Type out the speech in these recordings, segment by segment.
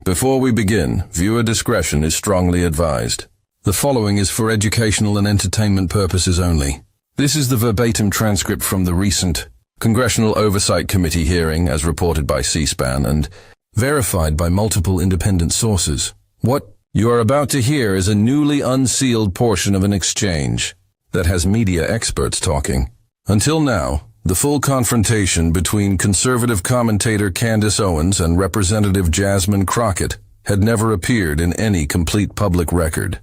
Before we begin, viewer discretion is strongly advised. The following is for educational and entertainment purposes only. This is the verbatim transcript from the recent Congressional Oversight Committee hearing as reported by C-SPAN and verified by multiple independent sources. What you are about to hear is a newly unsealed portion of an exchange that has media experts talking. Until now, the full confrontation between conservative commentator Candace Owens and Representative Jasmine Crockett had never appeared in any complete public record.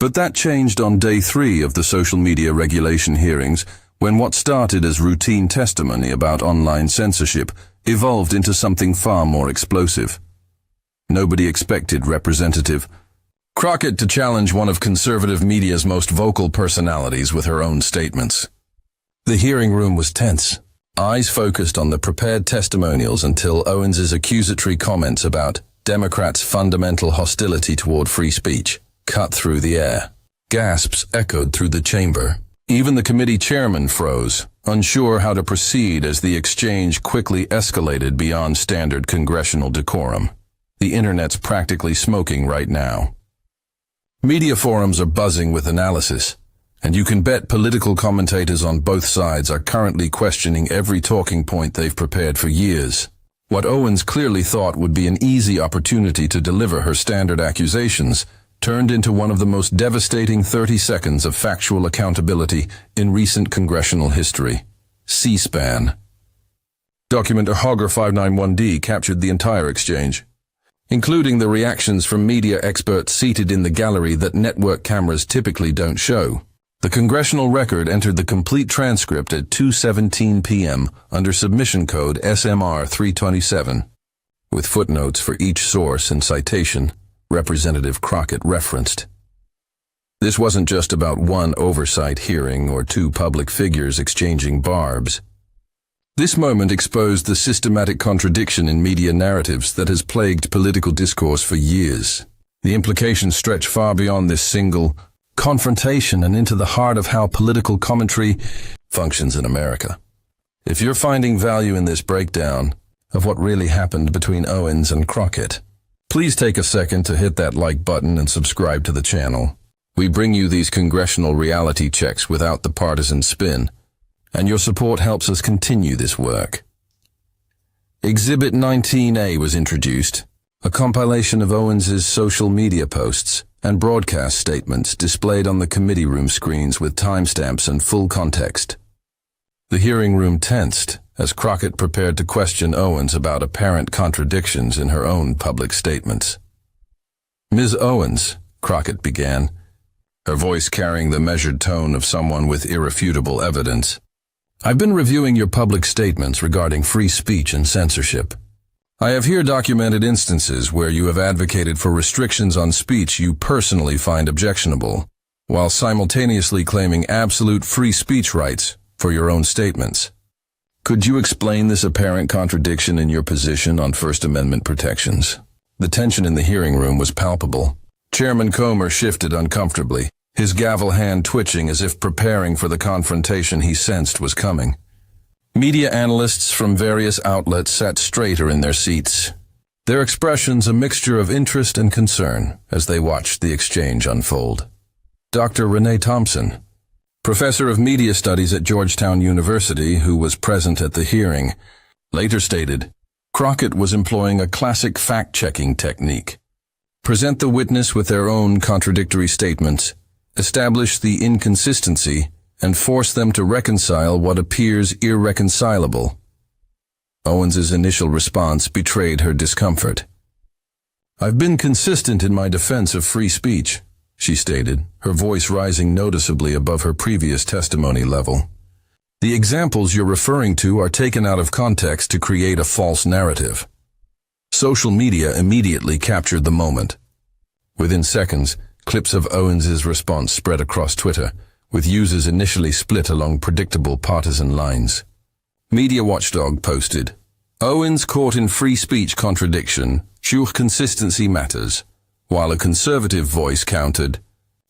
But that changed on day 3 of the social media regulation hearings, when what started as routine testimony about online censorship evolved into something far more explosive. Nobody expected Representative Crockett to challenge one of conservative media's most vocal personalities with her own statements. The hearing room was tense, eyes focused on the prepared testimonials until Owens's accusatory comments about Democrats' fundamental hostility toward free speech cut through the air. Gasps echoed through the chamber. Even the committee chairman froze, unsure how to proceed as the exchange quickly escalated beyond standard congressional decorum. The internet's practically smoking right now. Media forums are buzzing with analysis, and you can bet political commentators on both sides are currently questioning every talking point they've prepared for years. What Owens clearly thought would be an easy opportunity to deliver her standard accusations turned into one of the most devastating 30 seconds of factual accountability in recent congressional history. C-SPAN. Document Hogger 591D captured the entire exchange, including the reactions from media experts seated in the gallery that network cameras typically don't show. The congressional record entered the complete transcript at 2:17 p.m. under submission code SMR 327, with footnotes for each source and citation Representative Crockett referenced. This wasn't just about one oversight hearing or two public figures exchanging barbs. This moment exposed the systematic contradiction in media narratives that has plagued political discourse for years. The implications stretch far beyond this single confrontation and into the heart of how political commentary functions in America. If you're finding value in this breakdown of what really happened between Owens and Crockett, please take a second to hit that like button and subscribe to the channel. We bring you these congressional reality checks without the partisan spin, and your support helps us continue this work. Exhibit 19A was introduced, a compilation of Owens's social media posts and broadcast statements displayed on the committee room screens with timestamps and full context. The hearing room tensed as Crockett prepared to question Owens about apparent contradictions in her own public statements. "Ms. Owens," Crockett began, her voice carrying the measured tone of someone with irrefutable evidence, "I've been reviewing your public statements regarding free speech and censorship. I have here documented instances where you have advocated for restrictions on speech you personally find objectionable, while simultaneously claiming absolute free speech rights for your own statements. Could you explain this apparent contradiction in your position on First Amendment protections?" The tension in the hearing room was palpable. Chairman Comer shifted uncomfortably, his gavel hand twitching as if preparing for the confrontation he sensed was coming. Media analysts from various outlets sat straighter in their seats, their expressions a mixture of interest and concern as they watched the exchange unfold. Dr. Renee Thompson, professor of media studies at Georgetown University, who was present at the hearing, later stated, Crockett was employing a classic fact-checking technique. Present the witness with their own contradictory statements, establish the inconsistency, and force them to reconcile what appears irreconcilable. Owens's initial response betrayed her discomfort. "I've been consistent in my defense of free speech," she stated, her voice rising noticeably above her previous testimony level. "The examples you're referring to are taken out of context to create a false narrative." Social media immediately captured the moment. Within seconds, clips of Owens's response spread across Twitter, with users initially split along predictable partisan lines. Media Watchdog posted, "Owens caught in free speech contradiction, sure consistency matters," while a conservative voice countered,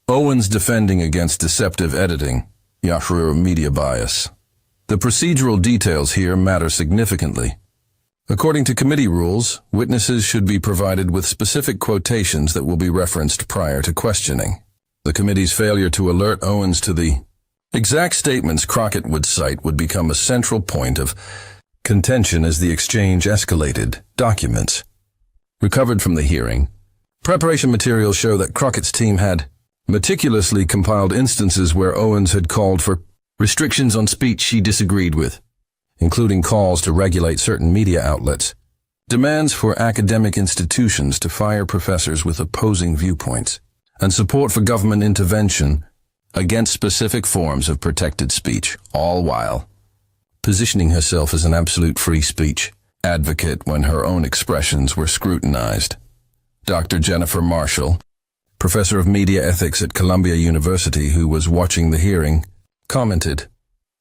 "Owens defending against deceptive editing, Yahoo media bias." The procedural details here matter significantly. According to committee rules, witnesses should be provided with specific quotations that will be referenced prior to questioning. The committee's failure to alert Owens to the exact statements Crockett would cite would become a central point of contention as the exchange escalated. Documents recovered from the hearing. Preparation materials show that Crockett's team had meticulously compiled instances where Owens had called for restrictions on speech she disagreed with, including calls to regulate certain media outlets, demands for academic institutions to fire professors with opposing viewpoints, and support for government intervention against specific forms of protected speech, all while positioning herself as an absolute free speech advocate when her own expressions were scrutinized. Dr. Jennifer Marshall, professor of media ethics at Columbia University who was watching the hearing, commented,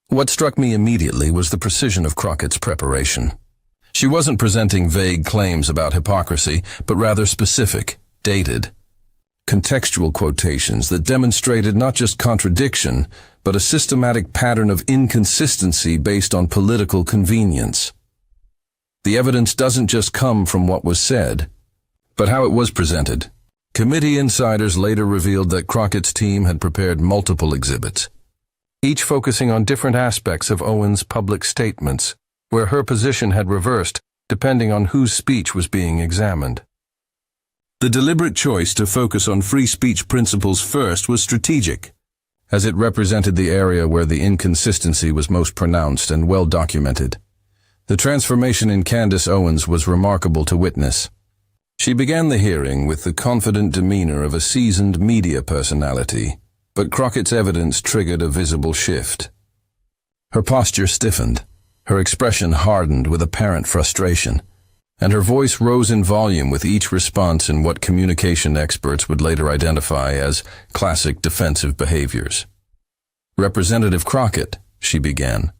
"What struck me immediately was the precision of Crockett's preparation. She wasn't presenting vague claims about hypocrisy, but rather specific, dated, contextual quotations that demonstrated not just contradiction, but a systematic pattern of inconsistency based on political convenience. The evidence doesn't just come from what was said, but how it was presented." Committee insiders later revealed that Crockett's team had prepared multiple exhibits, each focusing on different aspects of Owens' public statements, where her position had reversed depending on whose speech was being examined. The deliberate choice to focus on free speech principles first was strategic, as it represented the area where the inconsistency was most pronounced and well documented. The transformation in Candace Owens was remarkable to witness. She began the hearing with the confident demeanor of a seasoned media personality, but Crockett's evidence triggered a visible shift. Her posture stiffened, her expression hardened with apparent frustration, and her voice rose in volume with each response in what communication experts would later identify as classic defensive behaviors. "Representative Crockett," she began,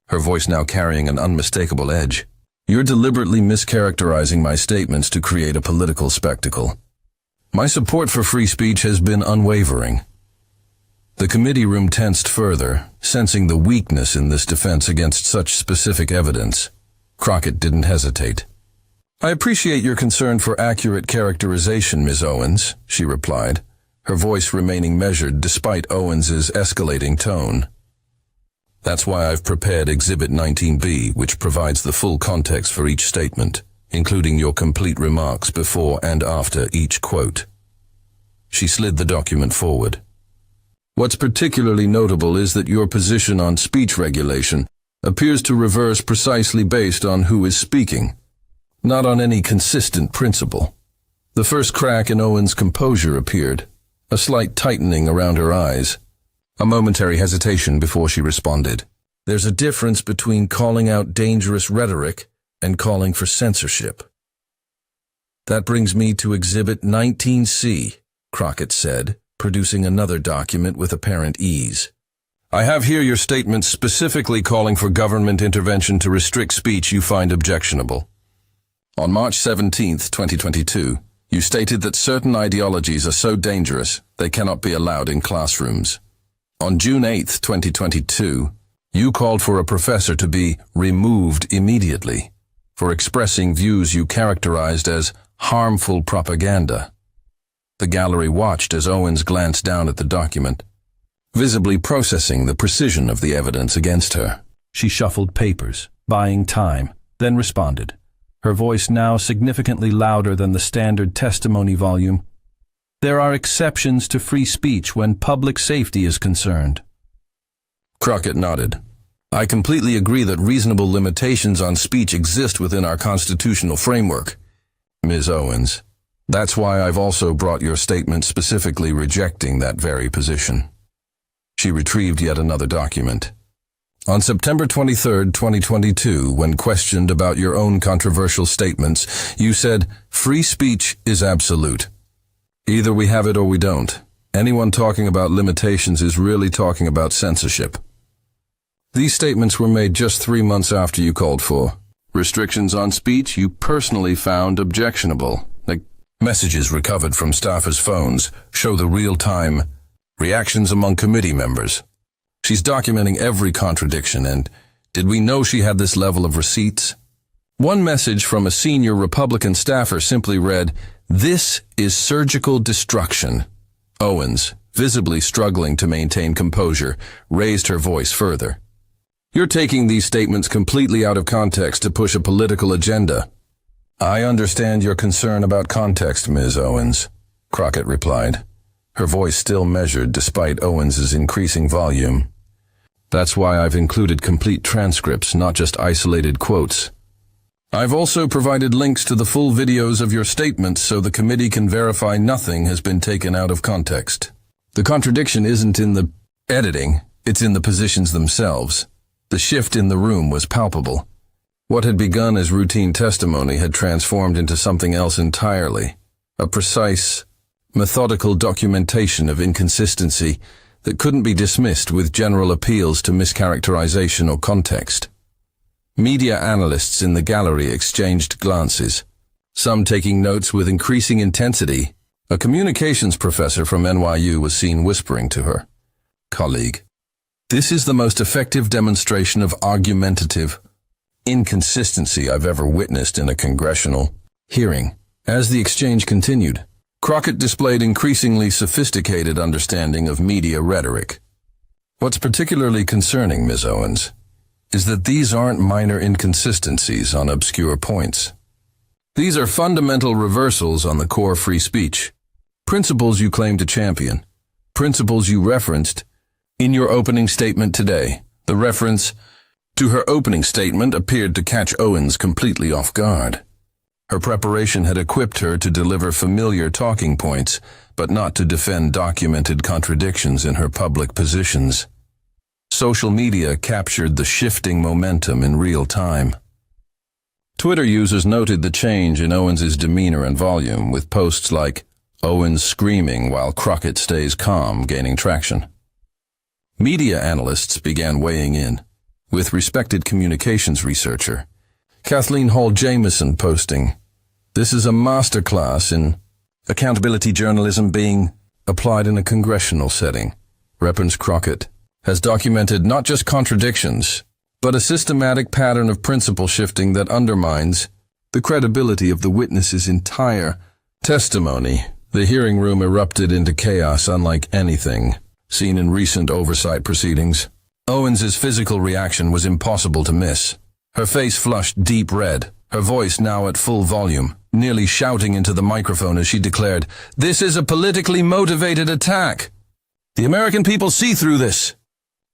her voice now carrying an unmistakable edge, "you're deliberately mischaracterizing my statements to create a political spectacle. My support for free speech has been unwavering." The committee room tensed further, sensing the weakness in this defense against such specific evidence. Crockett didn't hesitate. "I appreciate your concern for accurate characterization, Ms. Owens," she replied, her voice remaining measured despite Owens's escalating tone. "That's why I've prepared Exhibit 19B, which provides the full context for each statement, including your complete remarks before and after each quote." She slid the document forward. "What's particularly notable is that your position on speech regulation appears to reverse precisely based on who is speaking, not on any consistent principle." The first crack in Owens' composure appeared, a slight tightening around her eyes, a momentary hesitation before she responded. "There's a difference between calling out dangerous rhetoric and calling for censorship." "That brings me to Exhibit 19C, Crockett said, producing another document with apparent ease. "I have here your statement specifically calling for government intervention to restrict speech you find objectionable. On March 17, 2022, you stated that certain ideologies are so dangerous they cannot be allowed in classrooms. On June 8, 2022, you called for a professor to be removed immediately for expressing views you characterized as harmful propaganda." The gallery watched as Owens glanced down at the document, visibly processing the precision of the evidence against her. She shuffled papers, buying time, then responded, her voice now significantly louder than the standard testimony volume. "There are exceptions to free speech when public safety is concerned." Crockett nodded. "I completely agree that reasonable limitations on speech exist within our constitutional framework, Ms. Owens. That's why I've also brought your statement specifically rejecting that very position." She retrieved yet another document. "On September 23, 2022, when questioned about your own controversial statements, you said, 'Free speech is absolute. Either we have it or we don't. Anyone talking about limitations is really talking about censorship.' These statements were made just 3 months after you called for restrictions on speech you personally found objectionable. Messages recovered from staffers' phones show the real-time reactions among committee members. She's documenting every contradiction, and did we know she had this level of receipts? One message from a senior Republican staffer simply read, "This is surgical destruction." Owens, visibly struggling to maintain composure, raised her voice further. "You're taking these statements completely out of context to push a political agenda." "I understand your concern about context, Ms. Owens," Crockett replied, her voice still measured despite Owens's increasing volume. "That's why I've included complete transcripts, not just isolated quotes. I've also provided links to the full videos of your statements so the committee can verify nothing has been taken out of context. The contradiction isn't in the editing, it's in the positions themselves. The shift in the room was palpable. What had begun as routine testimony had transformed into something else entirely, a precise, methodical documentation of inconsistency that couldn't be dismissed with general appeals to mischaracterization or context. Media analysts in the gallery exchanged glances, some taking notes with increasing intensity. A communications professor from NYU was seen whispering to her colleague, "This is the most effective demonstration of argumentative inconsistency I've ever witnessed in a congressional hearing." As the exchange continued, Crockett displayed increasingly sophisticated understanding of media rhetoric. "What's particularly concerning, Ms. Owens, is that these aren't minor inconsistencies on obscure points. These are fundamental reversals on the core free speech principles you claim to champion, principles you referenced in your opening statement today." The reference to her opening statement appeared to catch Owens completely off guard. Her preparation had equipped her to deliver familiar talking points, but not to defend documented contradictions in her public positions. Social media captured the shifting momentum in real time. Twitter users noted the change in Owens's demeanor and volume, with posts like "Owens screaming while Crockett stays calm" gaining traction. Media analysts began weighing in, with respected communications researcher Kathleen Hall Jamieson posting, "This is a masterclass in accountability journalism being applied in a congressional setting." Reverend Crockett has documented not just contradictions, but a systematic pattern of principle shifting that undermines the credibility of the witness's entire testimony. The hearing room erupted into chaos unlike anything seen in recent oversight proceedings. Owens's physical reaction was impossible to miss. Her face flushed deep red, her voice now at full volume, nearly shouting into the microphone as she declared, "This is a politically motivated attack. The American people see through this."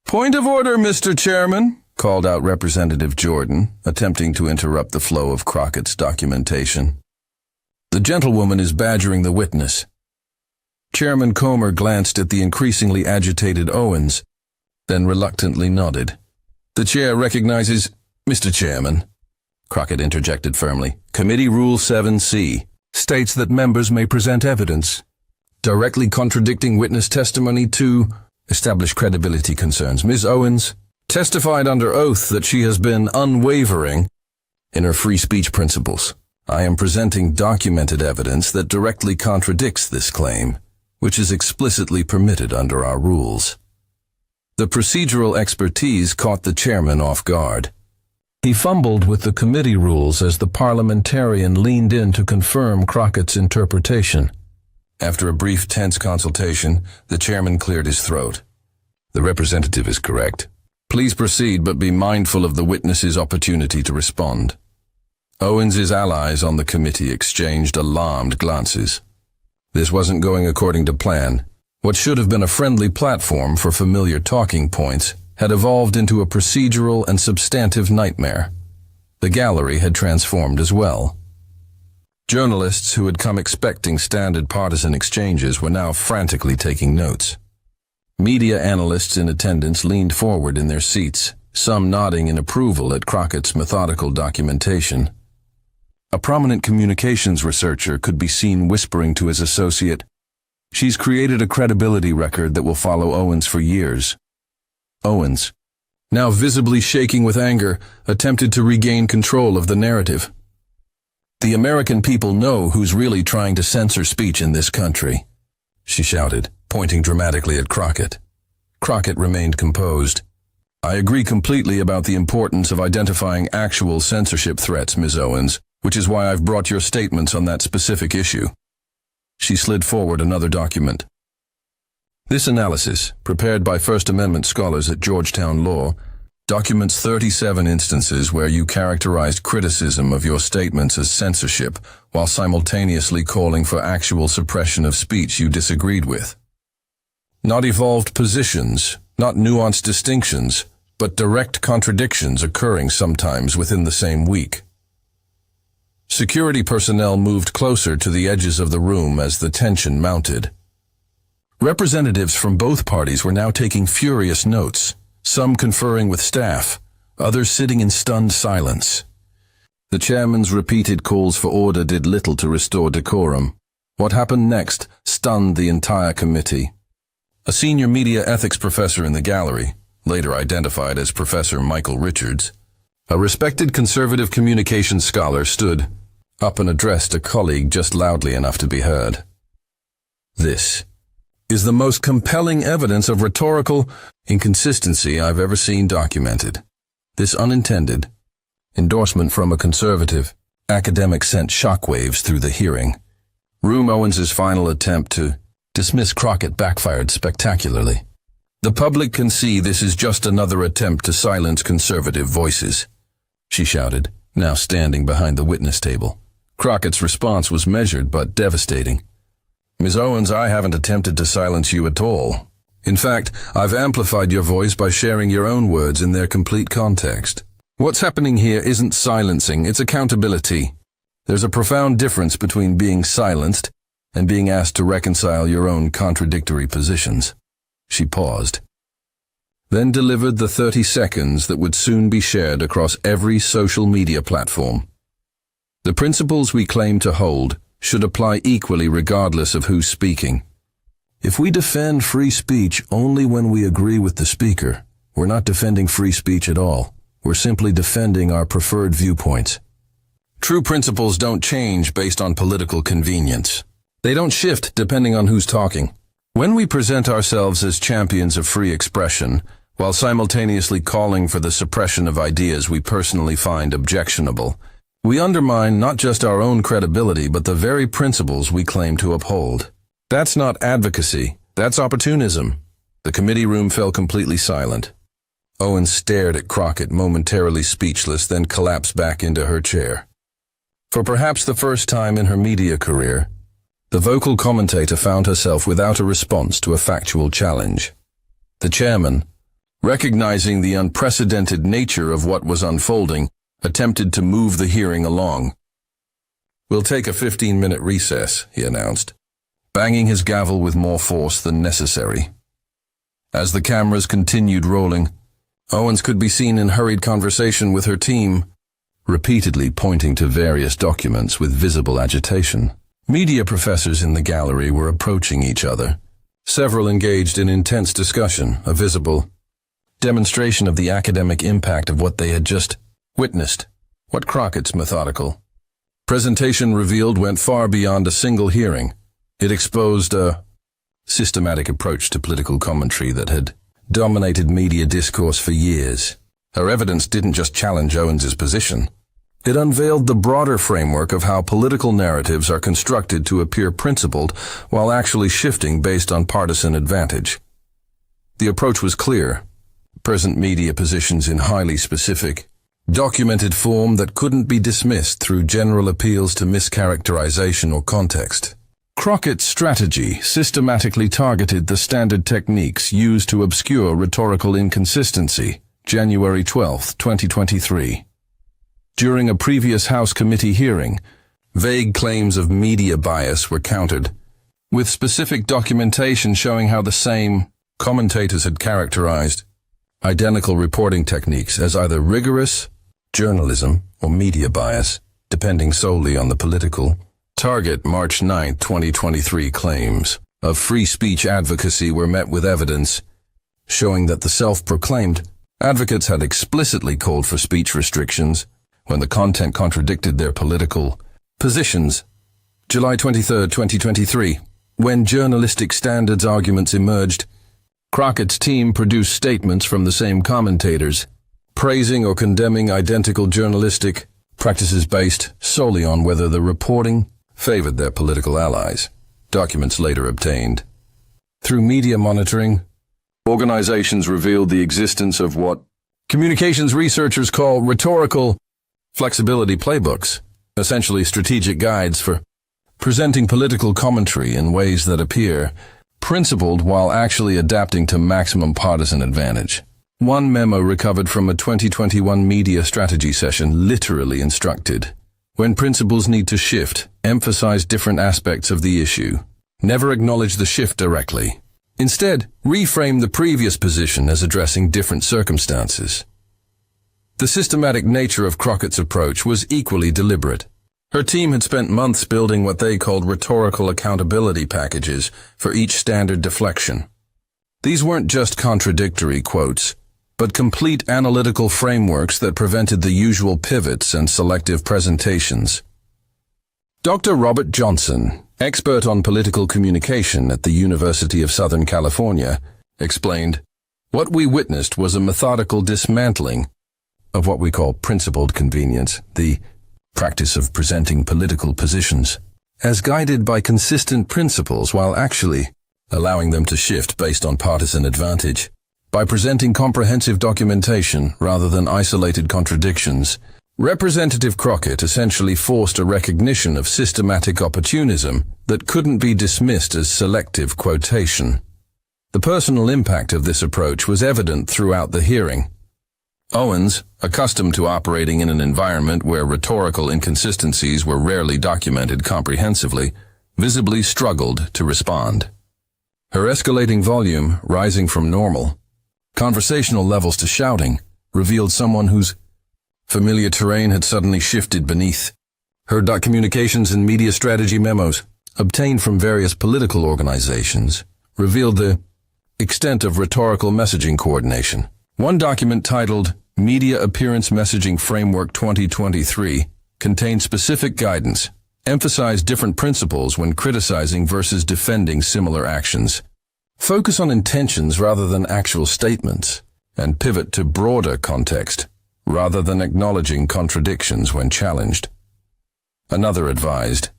"Point of order, Mr. Chairman," called out Representative Jordan, attempting to interrupt the flow of Crockett's documentation. "The gentlewoman is badgering the witness." Chairman Comer glanced at the increasingly agitated Owens, then reluctantly nodded. "The chair recognizes—" "Mr. Chairman," Crockett interjected firmly, "Committee Rule 7C states that members may present evidence directly contradicting witness testimony to establish credibility concerns. Ms. Owens testified under oath that she has been unwavering in her free speech principles. I am presenting documented evidence that directly contradicts this claim, which is explicitly permitted under our rules." The procedural expertise caught the chairman off guard. He fumbled with the committee rules as the parliamentarian leaned in to confirm Crockett's interpretation. After a brief, tense consultation, the chairman cleared his throat. "The representative is correct. Please proceed, but be mindful of the witness's opportunity to respond." Owens's allies on the committee exchanged alarmed glances. This wasn't going according to plan. What should have been a friendly platform for familiar talking points had evolved into a procedural and substantive nightmare. The gallery had transformed as well. Journalists who had come expecting standard partisan exchanges were now frantically taking notes. Media analysts in attendance leaned forward in their seats, some nodding in approval at Crockett's methodical documentation. A prominent communications researcher could be seen whispering to his associate, "She's created a credibility record that will follow Owens for years." Owens, now visibly shaking with anger, attempted to regain control of the narrative. "The American people know who's really trying to censor speech in this country," she shouted, pointing dramatically at Crockett. Crockett remained composed. I agree completely about the importance of identifying actual censorship threats, Ms. Owens, which is why I've brought your statements on that specific issue. She slid forward another document. This analysis, prepared by First Amendment scholars at Georgetown Law, documents 37 instances where you characterized criticism of your statements as censorship while simultaneously calling for actual suppression of speech you disagreed with. Not evolved positions, not nuanced distinctions, but direct contradictions occurring sometimes within the same week. Security personnel moved closer to the edges of the room as the tension mounted. Representatives from both parties were now taking furious notes, some conferring with staff, others sitting in stunned silence. The chairman's repeated calls for order did little to restore decorum. What happened next stunned the entire committee. A senior media ethics professor in the gallery, later identified as Professor Michael Richards, a respected conservative communications scholar, stood up and addressed a colleague just loudly enough to be heard. This is the most compelling evidence of rhetorical inconsistency I've ever seen documented. This unintended endorsement from a conservative academic sent shockwaves through the hearing. Owens's final attempt to dismiss Crockett backfired spectacularly. The public can see this is just another attempt to silence conservative voices, she shouted, now standing behind the witness table. Crockett's response was measured but devastating. Ms. Owens, I haven't attempted to silence you at all. In fact, I've amplified your voice by sharing your own words in their complete context. What's happening here isn't silencing, it's accountability. There's a profound difference between being silenced and being asked to reconcile your own contradictory positions. She paused, then delivered the 30 seconds that would soon be shared across every social media platform. The principles we claim to hold should apply equally regardless of who's speaking. If we defend free speech only when we agree with the speaker, we're not defending free speech at all. We're simply defending our preferred viewpoints. True principles don't change based on political convenience. They don't shift depending on who's talking. When we present ourselves as champions of free expression, while simultaneously calling for the suppression of ideas we personally find objectionable, we undermine not just our own credibility but the very principles we claim to uphold. That's not advocacy, that's opportunism. The committee room fell completely silent. Owens stared at Crockett, momentarily speechless, then collapsed back into her chair. For perhaps the first time in her media career, the vocal commentator found herself without a response to a factual challenge. The chairman, recognizing the unprecedented nature of what was unfolding, attempted to move the hearing along. We'll take a 15-minute recess, he announced, banging his gavel with more force than necessary. As the cameras continued rolling, Owens could be seen in hurried conversation with her team, repeatedly pointing to various documents with visible agitation. Media professors in the gallery were approaching each other. Several engaged in intense discussion, a visible demonstration of the academic impact of what they had just witnessed. What Crockett's methodical presentation revealed went far beyond a single hearing. It exposed a systematic approach to political commentary that had dominated media discourse for years. Her evidence didn't just challenge Owens's position. It unveiled the broader framework of how political narratives are constructed to appear principled while actually shifting based on partisan advantage. The approach was clear. Present media positions in highly specific, documented form that couldn't be dismissed through general appeals to mischaracterization or context. Crockett's strategy systematically targeted the standard techniques used to obscure rhetorical inconsistency. January 12, 2023. During a previous House committee hearing, vague claims of media bias were countered, with specific documentation showing how the same commentators had characterized identical reporting techniques as either rigorous journalism or media bias, depending solely on the political target. March 9, 2023 claims of free speech advocacy were met with evidence showing that the self-proclaimed advocates had explicitly called for speech restrictions when the content contradicted their political positions. July 23, 2023, when journalistic standards arguments emerged, Crockett's team produced statements from the same commentators, praising or condemning identical journalistic practices based solely on whether the reporting favored their political allies. Documents later obtained. Through media monitoring, organizations revealed the existence of what communications researchers call rhetorical flexibility playbooks, essentially strategic guides for presenting political commentary in ways that appear principled while actually adapting to maximum partisan advantage. One memo recovered from a 2021 media strategy session literally instructed, when principles need to shift, emphasize different aspects of the issue. Never acknowledge the shift directly. Instead, reframe the previous position as addressing different circumstances. The systematic nature of Crockett's approach was equally deliberate. Her team had spent months building what they called rhetorical accountability packages for each standard deflection. These weren't just contradictory quotes, but complete analytical frameworks that prevented the usual pivots and selective presentations. Dr. Robert Johnson, expert on political communication at the University of Southern California, explained, "What we witnessed was a methodical dismantling of what we call principled convenience, the practice of presenting political positions as guided by consistent principles while actually allowing them to shift based on partisan advantage. By presenting comprehensive documentation rather than isolated contradictions, Representative Crockett essentially forced a recognition of systematic opportunism that couldn't be dismissed as selective quotation. The personal impact of this approach was evident throughout the hearing. Owens, accustomed to operating in an environment where rhetorical inconsistencies were rarely documented comprehensively, visibly struggled to respond. Her escalating volume, rising from normal, conversational levels to shouting, revealed someone whose familiar terrain had suddenly shifted beneath. Her communications and media strategy memos, obtained from various political organizations, revealed the extent of rhetorical messaging coordination. One document titled Media Appearance Messaging Framework 2023 contained specific guidance, emphasized different principles when criticizing versus defending similar actions, focus on intentions rather than actual statements, and pivot to broader context rather than acknowledging contradictions when challenged. Another advised,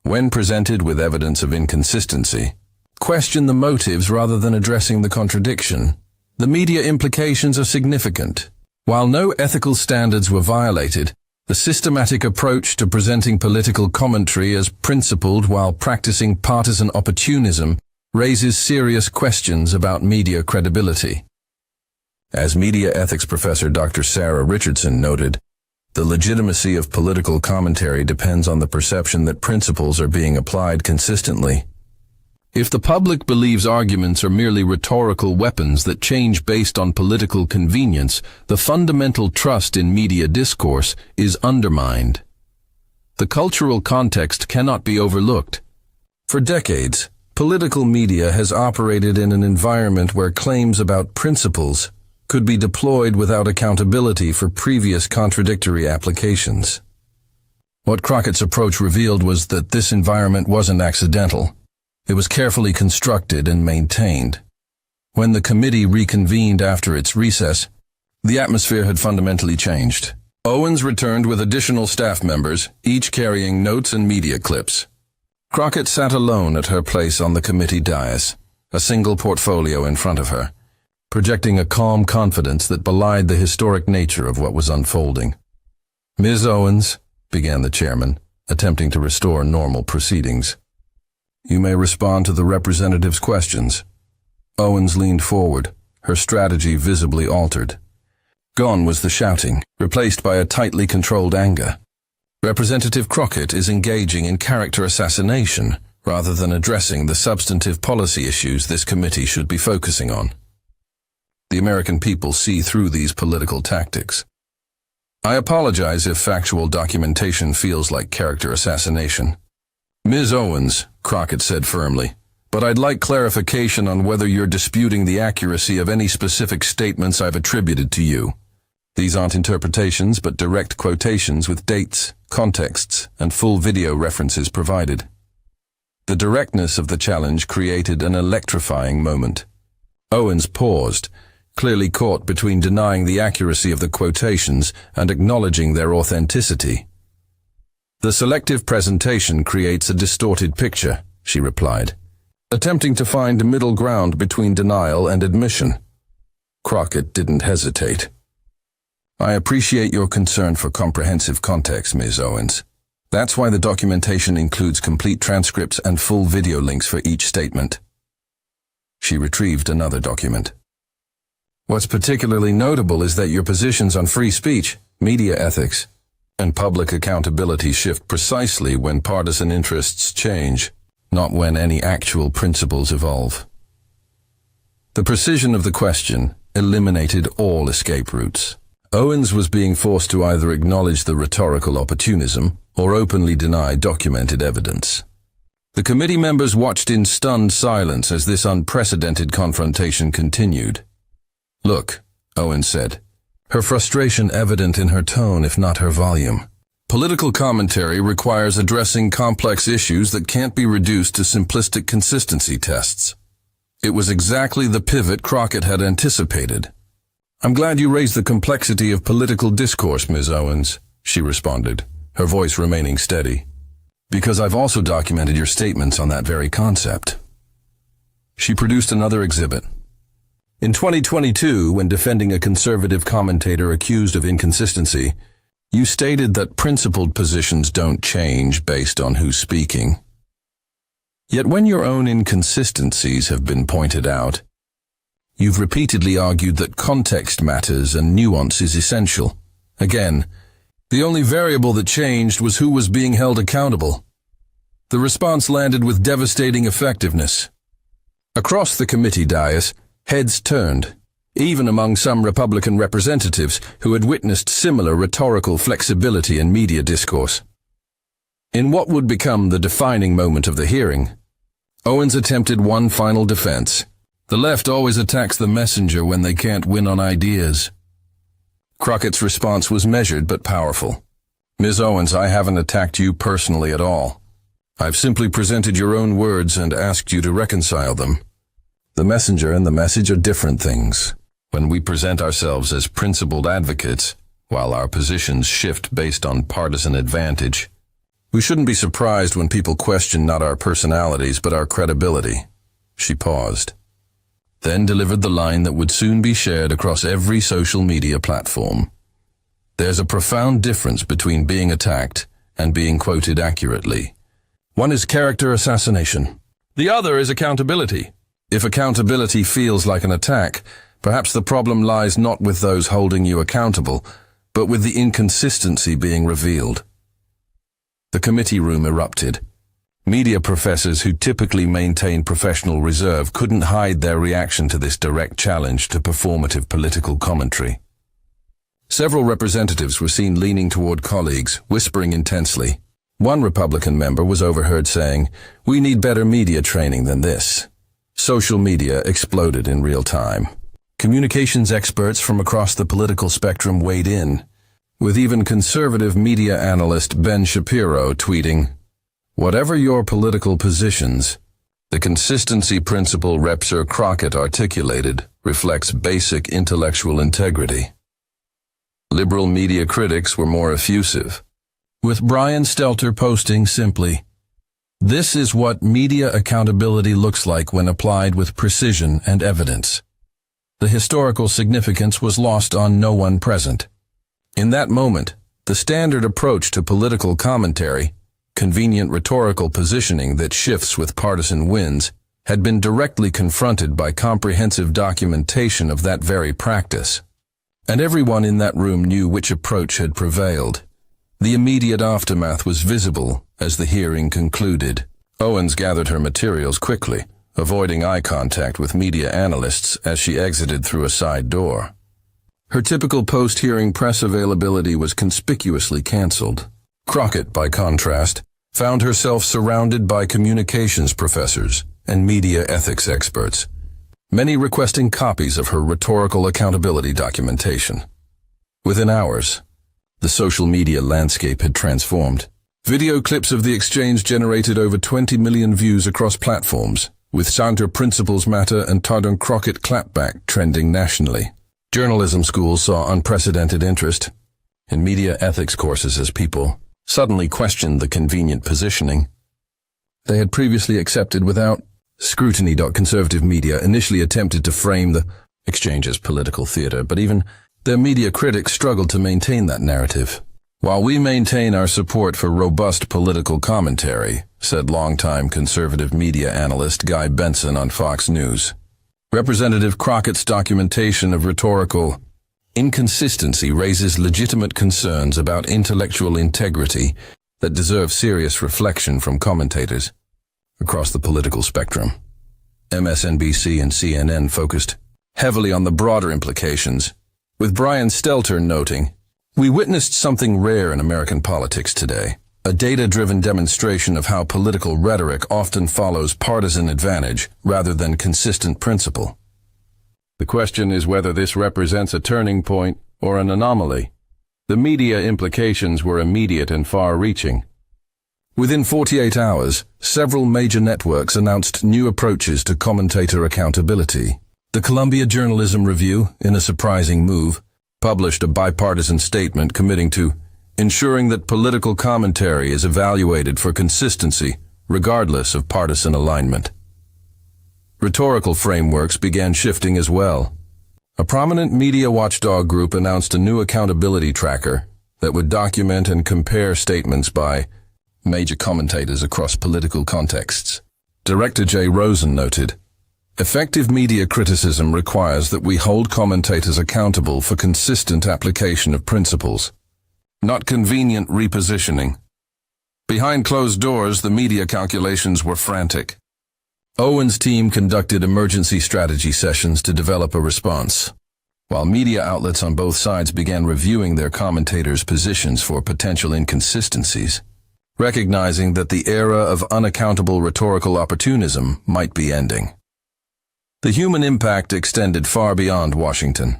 when presented with evidence of inconsistency, question the motives rather than addressing the contradiction. The media implications are significant. While no ethical standards were violated, the systematic approach to presenting political commentary as principled while practicing partisan opportunism raises serious questions about media credibility. As media ethics professor Dr. Sarah Richardson noted, the legitimacy of political commentary depends on the perception that principles are being applied consistently. If the public believes arguments are merely rhetorical weapons that change based on political convenience, the fundamental trust in media discourse is undermined. The cultural context cannot be overlooked. For decades, political media has operated in an environment where claims about principles could be deployed without accountability for previous contradictory applications. What Crockett's approach revealed was that this environment wasn't accidental. It was carefully constructed and maintained. When the committee reconvened after its recess, the atmosphere had fundamentally changed. Owens returned with additional staff members, each carrying notes and media clips. Crockett sat alone at her place on the committee dais, a single portfolio in front of her, projecting a calm confidence that belied the historic nature of what was unfolding. "Ms. Owens," began the chairman, attempting to restore normal proceedings, "you may respond to the representative's questions." Owens leaned forward, her strategy visibly altered. Gone was the shouting, replaced by a tightly controlled anger. Representative Crockett is engaging in character assassination rather than addressing the substantive policy issues this committee should be focusing on. The American people see through these political tactics. I apologize if factual documentation feels like character assassination. "Ms. Owens," Crockett said firmly, "but I'd like clarification on whether you're disputing the accuracy of any specific statements I've attributed to you. These aren't interpretations but direct quotations with dates, contexts, and full video references provided." The directness of the challenge created an electrifying moment. Owens paused, clearly caught between denying the accuracy of the quotations and acknowledging their authenticity. "The selective presentation creates a distorted picture," she replied, attempting to find a middle ground between denial and admission. Crockett didn't hesitate. "I appreciate your concern for comprehensive context, Ms. Owens. That's why the documentation includes complete transcripts and full video links for each statement." She retrieved another document. "What's particularly notable is that your positions on free speech, media ethics, and public accountability shift precisely when partisan interests change, not when any actual principles evolve." The precision of the question eliminated all escape routes. Owens was being forced to either acknowledge the rhetorical opportunism or openly deny documented evidence. The committee members watched in stunned silence as this unprecedented confrontation continued. "Look," Owens said, her frustration evident in her tone if not her volume. "Political commentary requires addressing complex issues that can't be reduced to simplistic consistency tests." It was exactly the pivot Crockett had anticipated. "I'm glad you raised the complexity of political discourse, Ms. Owens," she responded, her voice remaining steady, "because I've also documented your statements on that very concept." She produced another exhibit. "In 2022, when defending a conservative commentator accused of inconsistency, you stated that principled positions don't change based on who's speaking. Yet when your own inconsistencies have been pointed out, you've repeatedly argued that context matters and nuance is essential. Again, the only variable that changed was who was being held accountable." The response landed with devastating effectiveness. Across the committee dais, heads turned, even among some Republican representatives who had witnessed similar rhetorical flexibility in media discourse. In what would become the defining moment of the hearing, Owens attempted one final defense. "The left always attacks the messenger when they can't win on ideas." Crockett's response was measured but powerful. "Ms. Owens, I haven't attacked you personally at all. I've simply presented your own words and asked you to reconcile them. The messenger and the message are different things. When we present ourselves as principled advocates, while our positions shift based on partisan advantage, we shouldn't be surprised when people question not our personalities but our credibility." She paused, then delivered the line that would soon be shared across every social media platform. "There's a profound difference between being attacked and being quoted accurately. One is character assassination. The other is accountability. If accountability feels like an attack, perhaps the problem lies not with those holding you accountable, but with the inconsistency being revealed." The committee room erupted. Media professors who typically maintain professional reserve couldn't hide their reaction to this direct challenge to performative political commentary. Several representatives were seen leaning toward colleagues, whispering intensely. One Republican member was overheard saying, "We need better media training than this." Social media exploded in real time. Communications experts from across the political spectrum weighed in, with even conservative media analyst Ben Shapiro tweeting, "Whatever your political positions, the consistency principle Rep. Sir Crockett articulated reflects basic intellectual integrity." Liberal media critics were more effusive, with Brian Stelter posting simply, "This is what media accountability looks like when applied with precision and evidence." The historical significance was lost on no one present. In that moment, the standard approach to political commentary, convenient rhetorical positioning that shifts with partisan winds, had been directly confronted by comprehensive documentation of that very practice. And everyone in that room knew which approach had prevailed. The immediate aftermath was visible as the hearing concluded. Owens gathered her materials quickly, avoiding eye contact with media analysts as she exited through a side door. Her typical post-hearing press availability was conspicuously canceled. Crockett, by contrast, found herself surrounded by communications professors and media ethics experts, many requesting copies of her rhetorical accountability documentation. Within hours, the social media landscape had transformed. Video clips of the exchange generated over 20 million views across platforms, with Center Principles Matter and Crockett Clapback trending nationally. Journalism schools saw unprecedented interest in media ethics courses as people suddenly questioned the convenient positioning they had previously accepted without scrutiny. Conservative media initially attempted to frame the exchange as political theater, but even their media critics struggled to maintain that narrative. "While we maintain our support for robust political commentary," said longtime conservative media analyst Guy Benson on Fox News, Representative Crockett's documentation of rhetorical inconsistency raises legitimate concerns about intellectual integrity that deserve serious reflection from commentators across the political spectrum. MSNBC and CNN focused heavily on the broader implications, with Brian Stelter noting, "We witnessed something rare in American politics today, a data-driven demonstration of how political rhetoric often follows partisan advantage rather than consistent principle. The question is whether this represents a turning point or an anomaly. The media implications were immediate and far-reaching." Within 48 hours, several major networks announced new approaches to commentator accountability. The Columbia Journalism Review, in a surprising move, published a bipartisan statement committing to ensuring that political commentary is evaluated for consistency, regardless of partisan alignment. Rhetorical frameworks began shifting as well. A prominent media watchdog group announced a new accountability tracker that would document and compare statements by major commentators across political contexts. Director Jay Rosen noted, "Effective media criticism requires that we hold commentators accountable for consistent application of principles, not convenient repositioning." Behind closed doors, the media calculations were frantic. Owens' team conducted emergency strategy sessions to develop a response, while media outlets on both sides began reviewing their commentators' positions for potential inconsistencies, recognizing that the era of unaccountable rhetorical opportunism might be ending. The human impact extended far beyond Washington.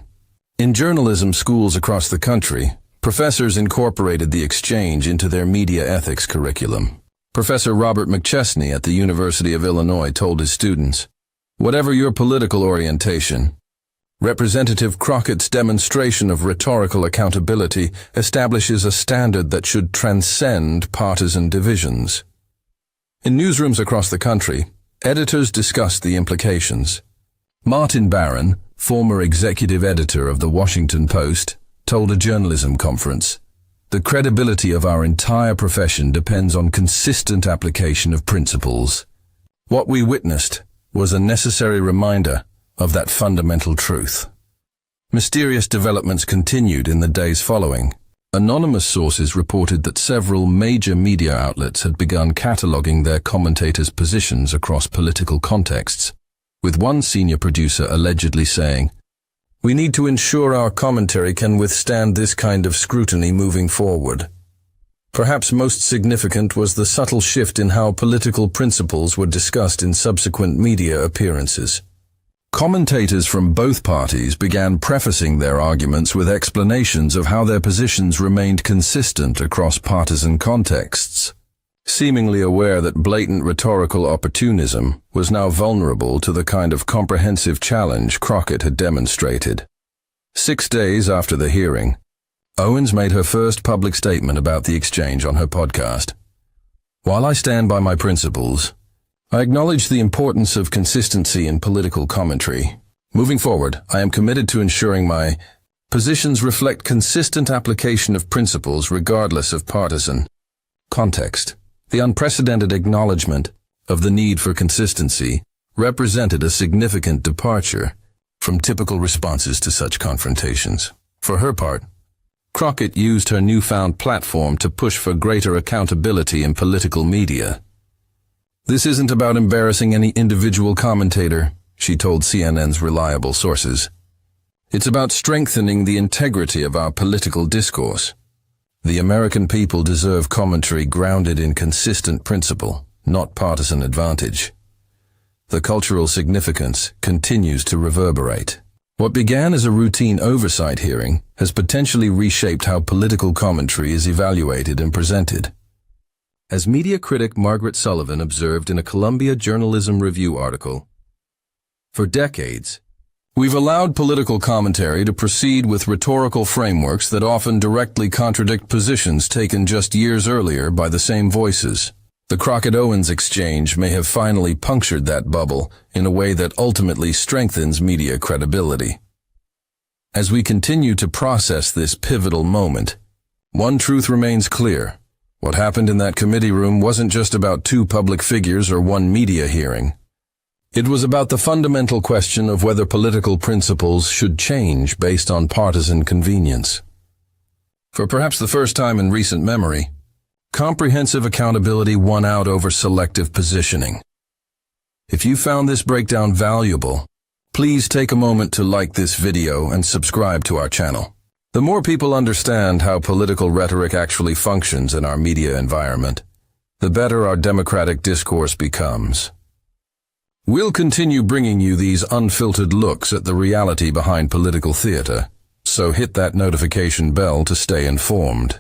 In journalism schools across the country, professors incorporated the exchange into their media ethics curriculum. Professor Robert McChesney at the University of Illinois told his students, "Whatever your political orientation, Representative Crockett's demonstration of rhetorical accountability establishes a standard that should transcend partisan divisions." In newsrooms across the country, editors discussed the implications. Martin Barron, former executive editor of The Washington Post, told a journalism conference, "The credibility of our entire profession depends on consistent application of principles. What we witnessed was a necessary reminder of that fundamental truth." Mysterious developments continued in the days following. Anonymous sources reported that several major media outlets had begun cataloging their commentators' positions across political contexts, with one senior producer allegedly saying, "We need to ensure our commentary can withstand this kind of scrutiny moving forward." Perhaps most significant was the subtle shift in how political principles were discussed in subsequent media appearances. Commentators from both parties began prefacing their arguments with explanations of how their positions remained consistent across partisan contexts, seemingly aware that blatant rhetorical opportunism was now vulnerable to the kind of comprehensive challenge Crockett had demonstrated. 6 days after the hearing, Owens made her first public statement about the exchange on her podcast. "While I stand by my principles, I acknowledge the importance of consistency in political commentary. Moving forward, I am committed to ensuring my positions reflect consistent application of principles regardless of partisan context." The unprecedented acknowledgement of the need for consistency represented a significant departure from typical responses to such confrontations. For her part, Crockett used her newfound platform to push for greater accountability in political media. "This isn't about embarrassing any individual commentator," she told CNN's reliable sources. "It's about strengthening the integrity of our political discourse. The American people deserve commentary grounded in consistent principle, not partisan advantage." The cultural significance continues to reverberate. What began as a routine oversight hearing has potentially reshaped how political commentary is evaluated and presented. As media critic Margaret Sullivan observed in a Columbia Journalism Review article, for decades, we've allowed political commentary to proceed with rhetorical frameworks that often directly contradict positions taken just years earlier by the same voices. The Crockett-Owens exchange may have finally punctured that bubble in a way that ultimately strengthens media credibility. As we continue to process this pivotal moment, one truth remains clear. What happened in that committee room wasn't just about two public figures or one media hearing. It was about the fundamental question of whether political principles should change based on partisan convenience. For perhaps the first time in recent memory, comprehensive accountability won out over selective positioning. If you found this breakdown valuable, please take a moment to like this video and subscribe to our channel. The more people understand how political rhetoric actually functions in our media environment, the better our democratic discourse becomes. We'll continue bringing you these unfiltered looks at the reality behind political theater, so hit that notification bell to stay informed.